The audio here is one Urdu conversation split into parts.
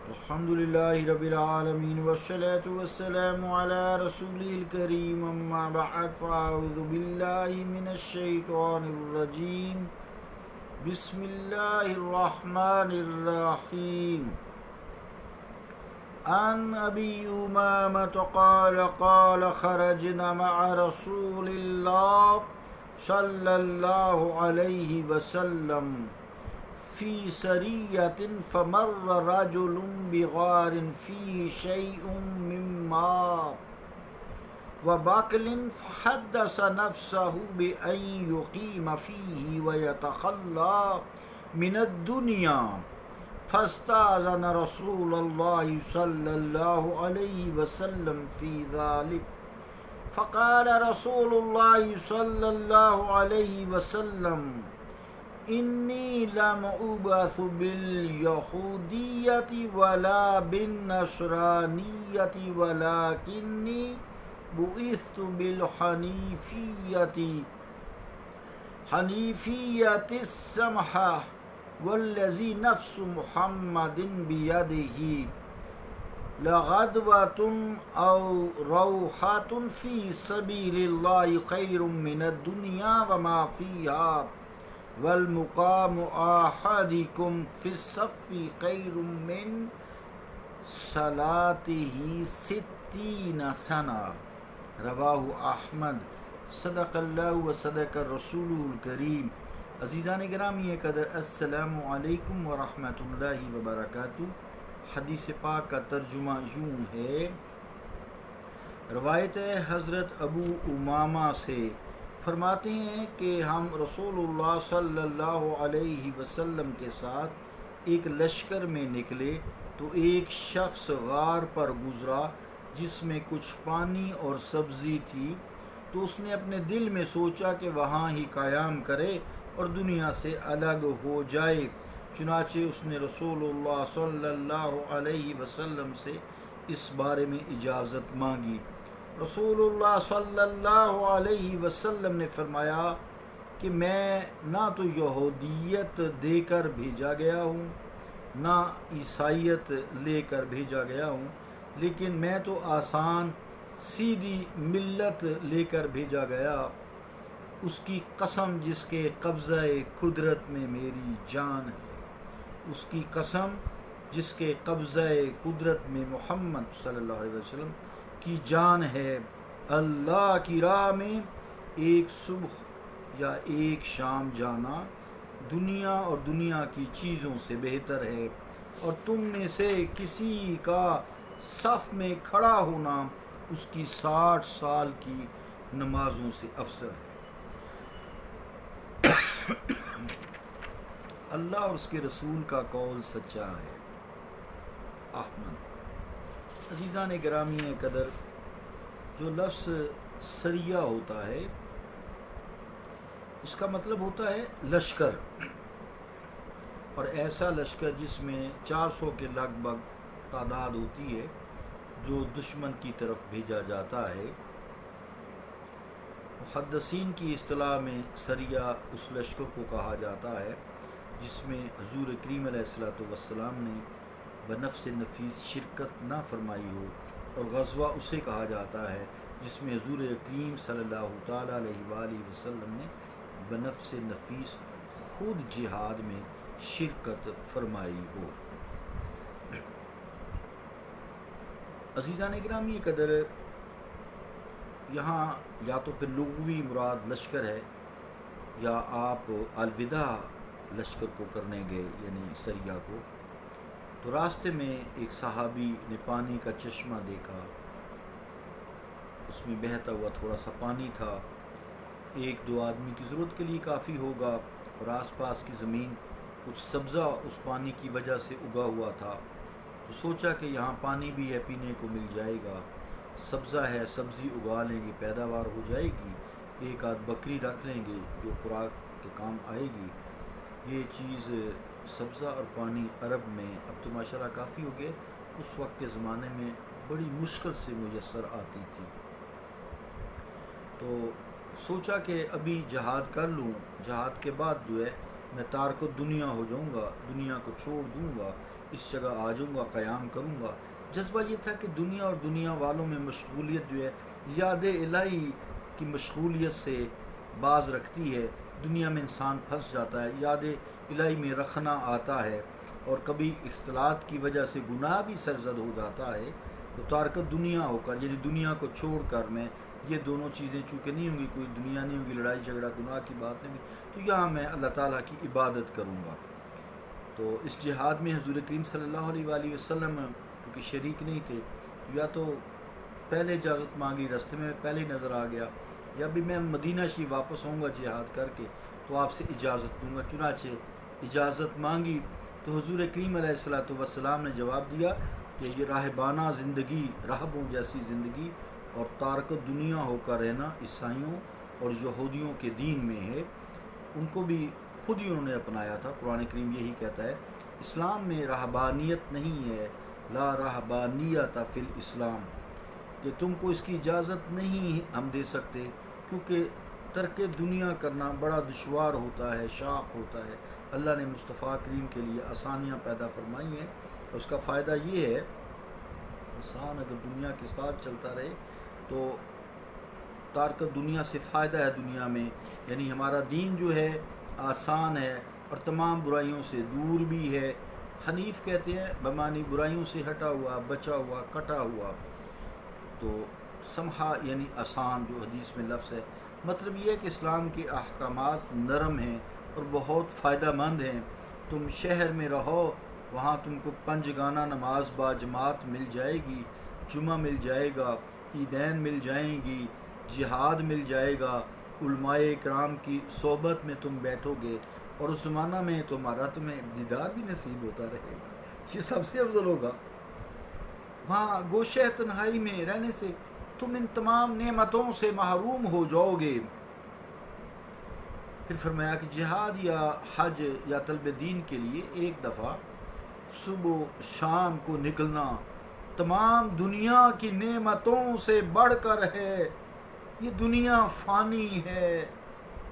الحمد لله رب العالمين والصلاة والسلام على رسوله الكريم أما بعد فأعوذ بالله من الشيطان الرجيم بسم الله الرحمن الرحيم عن أبي أمامة قال خرجنا مع رسول الله صلى الله عليه وسلم في سرية فمر رجل بغار فيه شيء من ماء وبقل فحدث نفسه بأن يقيم فيه ويتخلى من الدنيا فاستأذن رسول الله صلى الله عليه وسلم في ذلك فقال رسول الله صلى الله عليه وسلم إني لم أبعث باليهودية ولا بالنصرانية ولكني بعثت بالحنيفية السمحة والذي نفس محمد بيده لغدوة أو روحة في سبيل الله خير من الدنيا وما فيها والمقام أحدكم في الصف خير من صلاته 60 سنة رواہ احمد صدق اللہ و صدق الرسول الکریم۔ عزیزان گرامی قدر، السلام علیکم ورحمۃ اللہ وبرکاتہ۔ حدیث پاک کا ترجمہ یوں ہے، روایت ہے حضرت ابو امامہ سے، فرماتے ہیں کہ ہم رسول اللہ صلی اللہ علیہ وسلم کے ساتھ ایک لشکر میں نکلے تو ایک شخص غار پر گزرا جس میں کچھ پانی اور سبزی تھی، تو اس نے اپنے دل میں سوچا کہ وہاں ہی قیام کرے اور دنیا سے الگ ہو جائے۔ چنانچہ اس نے رسول اللہ صلی اللہ علیہ وسلم سے اس بارے میں اجازت مانگی۔ رسول اللہ صلی اللہ علیہ وسلم نے فرمایا کہ میں نہ تو یہودیت دے کر بھیجا گیا ہوں نہ عیسائیت لے کر بھیجا گیا ہوں، لیکن میں تو آسان سیدھی ملت لے کر بھیجا گیا، اس کی قسم جس کے قبضہ قدرت میں میری جان ہے، اس کی قسم جس کے قبضہ قدرت میں محمد صلی اللہ علیہ وسلم کی جان ہے، اللہ کی راہ میں ایک صبح یا ایک شام جانا دنیا اور دنیا کی چیزوں سے بہتر ہے، اور تم میں سے کسی کا صف میں کھڑا ہونا اس کی 60 سال کی نمازوں سے افضل ہے۔ اللہ اور اس کے رسول کا قول سچا ہے۔ احمد۔ عزیزان گرامی قدر، جو لفظ سریہ ہوتا ہے اس کا مطلب ہوتا ہے لشکر، اور ایسا لشکر جس میں 400 کے لگ بھگ تعداد ہوتی ہے جو دشمن کی طرف بھیجا جاتا ہے۔ محدثین کی اصطلاح میں سریہ اس لشکر کو کہا جاتا ہے جس میں حضور کریم علیہ السلام نے بنفس نفیس شرکت نہ فرمائی ہو، اور غزوہ اسے کہا جاتا ہے جس میں حضور کریم صلی اللہ تعالیٰ علیہ وآلہ وسلم نے بنفس نفیس خود جہاد میں شرکت فرمائی ہو۔ عزیزان گرامی قدر، یہاں یا تو پھر لغوی مراد لشکر ہے، یا آپ الوداع لشکر کو کرنے گئے یعنی سریہ کو، تو راستے میں ایک صحابی نے پانی کا چشمہ دیکھا، اس میں بہتا ہوا تھوڑا سا پانی تھا، 1-2 آدمی کی ضرورت کے لیے کافی ہوگا، اور آس پاس کی زمین کچھ سبزہ اس پانی کی وجہ سے اگا ہوا تھا، تو سوچا کہ یہاں پانی بھی ہے، پینے کو مل جائے گا، سبزہ ہے، سبزی اگا لیں گے، پیداوار ہو جائے گی، 1 آدھ بکری رکھ لیں گے جو خوراک کے کام آئے گی۔ یہ چیز سبزہ اور پانی عرب میں اب تو ماشاءاللہ کافی ہو گئے، اس وقت کے زمانے میں بڑی مشکل سے میسر آتی تھی۔ تو سوچا کہ ابھی جہاد کر لوں، جہاد کے بعد جو ہے میں تارک دنیا ہو جاؤں گا، دنیا کو چھوڑ دوں گا، اس جگہ آ جاؤں گا، قیام کروں گا۔ جذبہ یہ تھا کہ دنیا اور دنیا والوں میں مشغولیت جو ہے یاد الہی کی مشغولیت سے باز رکھتی ہے۔ دنیا میں انسان پھنس جاتا ہے، یاد الہی میں رکھنا آتا ہے، اور کبھی اختلاط کی وجہ سے گناہ بھی سرزد ہو جاتا ہے۔ تو تارک دنیا ہو کر، یعنی دنیا کو چھوڑ کر میں یہ دونوں چیزیں چونکہ نہیں ہوں گی، کوئی دنیا نہیں ہوگی، لڑائی جھگڑا گناہ کی بات نہیں ہوگی، تو یہاں میں اللہ تعالیٰ کی عبادت کروں گا۔ تو اس جہاد میں حضور کریم صلی اللہ علیہ وآلہ وسلم کیونکہ شریک نہیں تھے، یا تو پہلے اجازت مانگی، رستے میں پہلے نظر آ گیا، یا بھی میں مدینہ شریف واپس ہوں گا جہاد کر کے تو آپ سے اجازت دوں گا۔ چنانچہ اجازت مانگی تو حضور کریم علیہ السلام نے جواب دیا کہ یہ راہبانہ زندگی، راہبوں جیسی زندگی اور تارک دنیا ہو کر رہنا عیسائیوں اور یہودیوں کے دین میں ہے، ان کو بھی خود ہی انہوں نے اپنایا تھا۔ قرآن کریم یہی کہتا ہے، اسلام میں رہبانیت نہیں ہے، لا رہبانیت فی الاسلام، کہ تم کو اس کی اجازت نہیں ہم دے سکتے، کیونکہ ترک دنیا کرنا بڑا دشوار ہوتا ہے، شاق ہوتا ہے۔ اللہ نے مصطفیٰ کریم کے لیے آسانیاں پیدا فرمائی ہیں، اس کا فائدہ یہ ہے، انسان اگر دنیا کے ساتھ چلتا رہے تو تارک دنیا سے فائدہ ہے دنیا میں، یعنی ہمارا دین جو ہے آسان ہے اور تمام برائیوں سے دور بھی ہے۔ حنیف کہتے ہیں بمانی برائیوں سے ہٹا ہوا، بچا ہوا، کٹا ہوا۔ تو سمحا یعنی آسان، جو حدیث میں لفظ ہے، مطلب یہ ہے کہ اسلام کے احکامات نرم ہیں اور بہت فائدہ مند ہیں۔ تم شہر میں رہو، وہاں تم کو 5 گانہ نماز با جماعت مل جائے گی، جمعہ مل جائے گا، عیدین مل جائیں گی، جہاد مل جائے گا، علماء کرام کی صحبت میں تم بیٹھو گے، اور اس زمانہ میں تمہیں دیدار بھی نصیب ہوتا رہے گا، یہ سب سے افضل ہوگا۔ وہاں گوشہ تنہائی میں رہنے سے تم ان تمام نعمتوں سے محروم ہو جاؤ گے۔ پھر فرمایا کہ جہاد یا حج یا طلب دین کے لیے ایک دفعہ صبح شام کو نکلنا تمام دنیا کی نعمتوں سے بڑھ کر ہے۔ یہ دنیا فانی ہے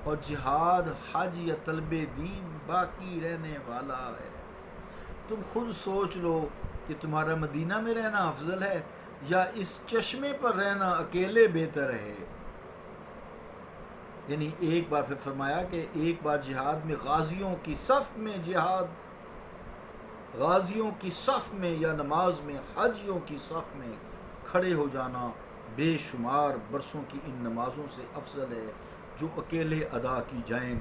اور جہاد، حج یا طلب دین باقی رہنے والا ہے۔ تم خود سوچ لو کہ تمہارا مدینہ میں رہنا افضل ہے یا اس چشمے پر رہنا اکیلے بہتر ہے۔ یعنی ایک بار پھر فرمایا کہ ایک بار جہاد میں غازیوں کی صف میں جہاد، غازیوں کی صف میں یا نماز میں حاجیوں کی صف میں کھڑے ہو جانا بے شمار برسوں کی ان نمازوں سے افضل ہے جو اکیلے ادا کی جائیں۔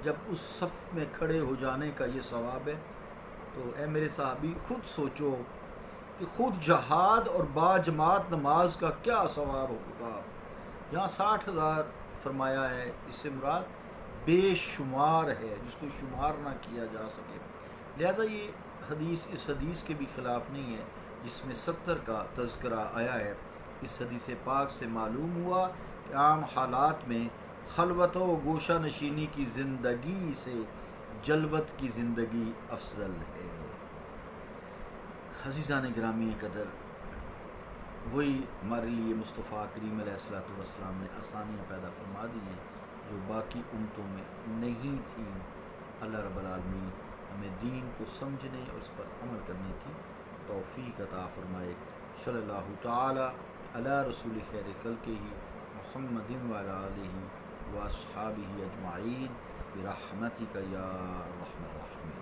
جب اس صف میں کھڑے ہو جانے کا یہ ثواب ہے تو اے میرے صحابی خود سوچو کہ خود جہاد اور با جماعت نماز کا کیا ثواب ہوگا۔ یہاں 60,000 فرمایا ہے، اس سے مراد بے شمار ہے جس کو شمار نہ کیا جا سکے، لہذا یہ حدیث اس حدیث کے بھی خلاف نہیں ہے جس میں 70 کا تذکرہ آیا ہے۔ اس حدیث پاک سے معلوم ہوا کہ عام حالات میں خلوت و گوشہ نشینی کی زندگی سے جلوت کی زندگی افضل ہے۔ عزیزان گرامی قدر، وہی ہمارے لیے مصطفیٰ کریم علیہ السلام نے آسانیاں پیدا فرما دی ہیں جو باقی امتوں میں نہیں تھیں۔ اللہ رب العالمین ہمیں دین کو سمجھنے اور اس پر عمل کرنے کی توفیق عطا فرمائے۔ صلی اللہ تعالی علی رسول خیر خلقہ محمد وعلی آلہ واصحابہ اجمعین برحمتک یا ارحم الراحمین۔